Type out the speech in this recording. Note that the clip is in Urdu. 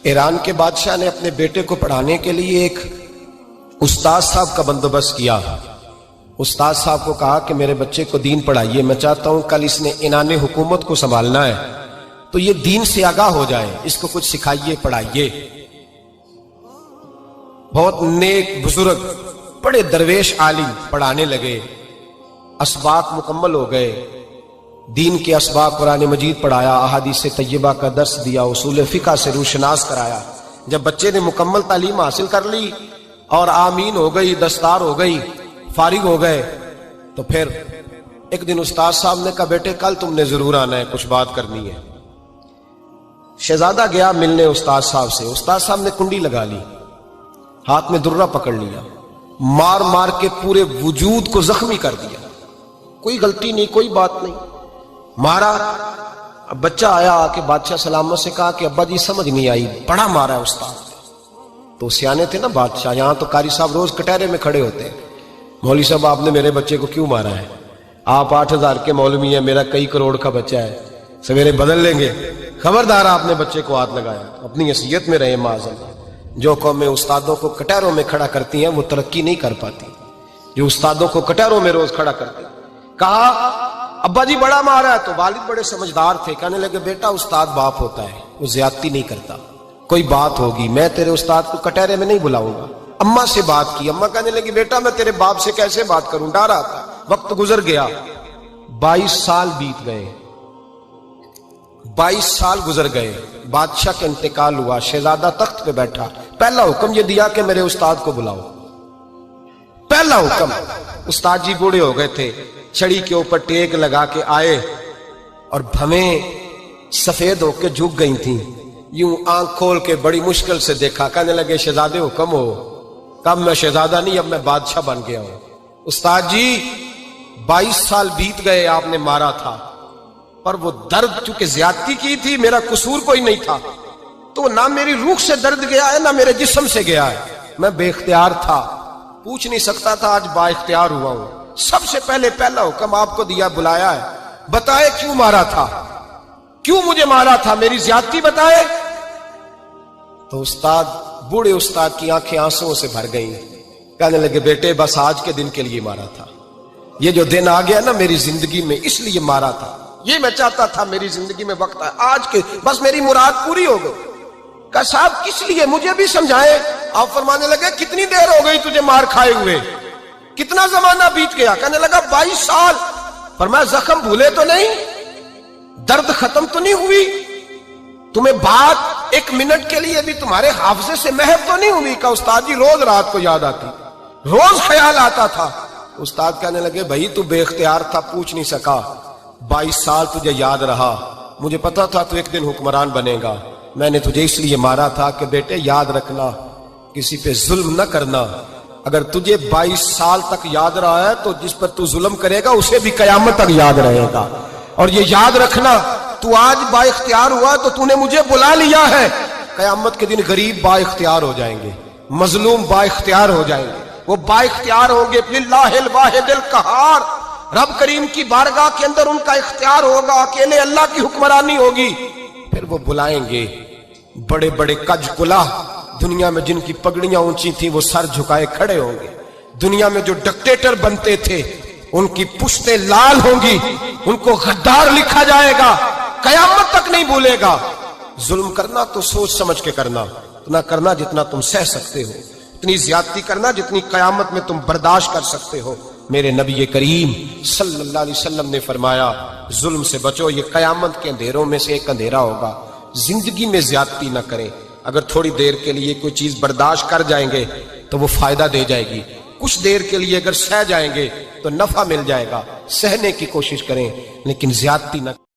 ایران کے بادشاہ نے اپنے بیٹے کو پڑھانے کے لیے ایک استاد صاحب کا بندوبست کیا۔ استاد صاحب کو کہا کہ میرے بچے کو دین پڑھائیے، میں چاہتا ہوں کل اس نے عنان حکومت کو سنبھالنا ہے تو یہ دین سے آگاہ ہو جائے، اس کو کچھ سکھائیے، پڑھائیے۔ بہت نیک بزرگ بڑے درویش عالم پڑھانے لگے، اسباق مکمل ہو گئے، دین کے اسباق قرآن مجید پڑھایا، احادیث طیبہ کا درس دیا، اصول فقہ سے روشناس کرایا۔ جب بچے نے مکمل تعلیم حاصل کر لی اور آمین ہو گئی، دستار ہو گئی، فارغ ہو گئے، تو پھر ایک دن استاد صاحب نے کہا بیٹے کل تم نے ضرور آنا ہے، کچھ بات کرنی ہے۔ شہزادہ گیا ملنے استاد صاحب سے، استاد صاحب نے کنڈی لگا لی، ہاتھ میں درہ پکڑ لیا، مار مار کے پورے وجود کو زخمی کر دیا، کوئی غلطی نہیں، کوئی بات نہیں، مارا۔ اب بچہ آیا آ کے بادشاہ سلامت سے کہا کہ ابا جی سمجھ نہیں آئی، بڑا مارا ہے استاد۔ تو سیانے تھے نا بادشاہ، یہاں تو قاری صاحب روز کٹہرے میں کھڑے ہوتے ہیں، مولوی صاحب آپ نے میرے بچے کو کیوں مارا ہے؟ آپ 8,000 کے مولوی ہیں، میرا کئی کروڑ کا بچہ ہے، سویرے بدل لیں گے، خبردار آپ نے بچے کو ہاتھ لگایا، اپنی حیثیت میں رہے معاذ۔ جو قومیں استادوں کو کٹہروں میں کھڑا کرتی ہیں وہ ترقی نہیں کر پاتی، جو استادوں کو کٹہروں میں روز کھڑا کرتے ہیں۔ کہا ابا جی بڑا مارا ہے، تو والد بڑے سمجھدار تھے، کہنے لگے بیٹا استاد باپ ہوتا ہے، وہ زیادتی نہیں کرتا، کوئی بات ہوگی میں تیرے استاد کو کٹہرے میں نہیں بلاؤں گا۔ اماں سے بات کی، اماں کہنے لگی بیٹا میں تیرے باپ سے کیسے بات کروں، ڈر آتا۔ وقت گزر گیا، 22 سال بیت گئے، 22 سال گزر گئے، بادشاہ کا انتقال ہوا، شہزادہ تخت پہ بیٹھا، پہلا حکم یہ دیا کہ میرے استاد کو بلاؤ، پہلا حکم۔ استاد جی بوڑھے ہو گئے تھے، چھڑی کے اوپر ٹیک لگا کے آئے اور بھویں سفید ہو کے جھک گئی تھیں، یوں آنکھ کھول کے بڑی مشکل سے دیکھا، کہنے لگے شہزادے حکم ہو۔ کب میں شہزادہ نہیں، اب میں بادشاہ بن گیا ہوں۔ استاد جی 22 سال بیت گئے، آپ نے مارا تھا، پر وہ درد چونکہ زیادتی کی تھی، میرا قصور کوئی نہیں تھا، تو نہ میری روح سے درد گیا ہے نہ میرے جسم سے گیا ہے، میں بے اختیار تھا، پوچھ نہیں سکتا تھا، آج با اختیار ہوا ہوں۔ سب سے پہلے پہلا حکم آپ کو دیا، بلایا ہے، بتائے کیوں مارا تھا، کیوں مجھے مارا تھا، میری زیادتی بتائے۔ تو استاد بوڑھے استاد کی آنکھیں آنسوں سے بھر گئیں، کہنے لگے بیٹے بس آج کے دن کے لیے مارا تھا، یہ جو دن آ گیا نا میری زندگی میں اس لیے مارا تھا، یہ میں چاہتا تھا میری زندگی میں وقت ہے، آج کے بس میری مراد پوری ہو گئی۔ کہا صاحب کس لیے، مجھے بھی سمجھائے۔ آپ فرمانے لگے کتنی دیر ہو گئی تجھے مار کھائے ہوئے، کتنا زمانہ بیت گیا؟ کہنے لگا 22 سال۔ فرمایا زخم بھولے تو نہیں، درد ختم تو نہیں ہوئی، تمہیں بات 1 منٹ کے لیے بھی تمہارے حافظے سے محو تو نہیں ہوئی؟ کہ استاد جی روز رات کو یاد آتی، روز خیال آتا تھا۔ استاد کہنے لگے بھائی تو بے اختیار تھا، پوچھ نہیں سکا، 22 سال تجھے یاد رہا، مجھے پتا تھا تو ایک دن حکمران بنے گا، میں نے تجھے اس لیے مارا تھا کہ بیٹے یاد رکھنا، کسی پہ ظلم نہ کرنا، اگر تجھے 22 سال تک یاد رہا ہے تو جس پر تو ظلم کرے گا اسے بھی قیامت تک یاد رہے گا، اور یہ یاد رکھنا تو آج با اختیار ہوا تو تو نے مجھے بلا لیا ہے، قیامت کے دن غریب با اختیار ہو جائیں گے، مظلوم با اختیار ہو جائیں گے، وہ با اختیار ہوں گے للہ الواحد القہار، رب کریم کی بارگاہ کے اندر ان کا اختیار ہوگا، اکیلے اللہ کی حکمرانی ہوگی، پھر وہ بلائیں گے بڑے بڑے کج کلاہ، دنیا میں جن کی پگڑیاں اونچی تھیں وہ سر جھکائے کھڑے ہوں گے، دنیا میں جو ڈکٹیٹر بنتے تھے ان کی پشتیں لال ہوں گی، ان کو غدار لکھا جائے گا، قیامت تک نہیں بھولے گا۔ ظلم کرنا تو سوچ سمجھ کے کرنا، اتنا کرنا جتنا تم سہ سکتے ہو، اتنی زیادتی کرنا جتنی قیامت میں تم برداشت کر سکتے ہو۔ میرے نبی کریم صلی اللہ علیہ وسلم نے فرمایا ظلم سے بچو، یہ قیامت کے اندھیروں میں سے ایک اندھیرا ہوگا، زندگی میں زیادتی نہ کریں، اگر تھوڑی دیر کے لیے کوئی چیز برداشت کر جائیں گے تو وہ فائدہ دے جائے گی، کچھ دیر کے لیے اگر سہ جائیں گے تو نفع مل جائے گا، سہنے کی کوشش کریں لیکن زیادتی نہ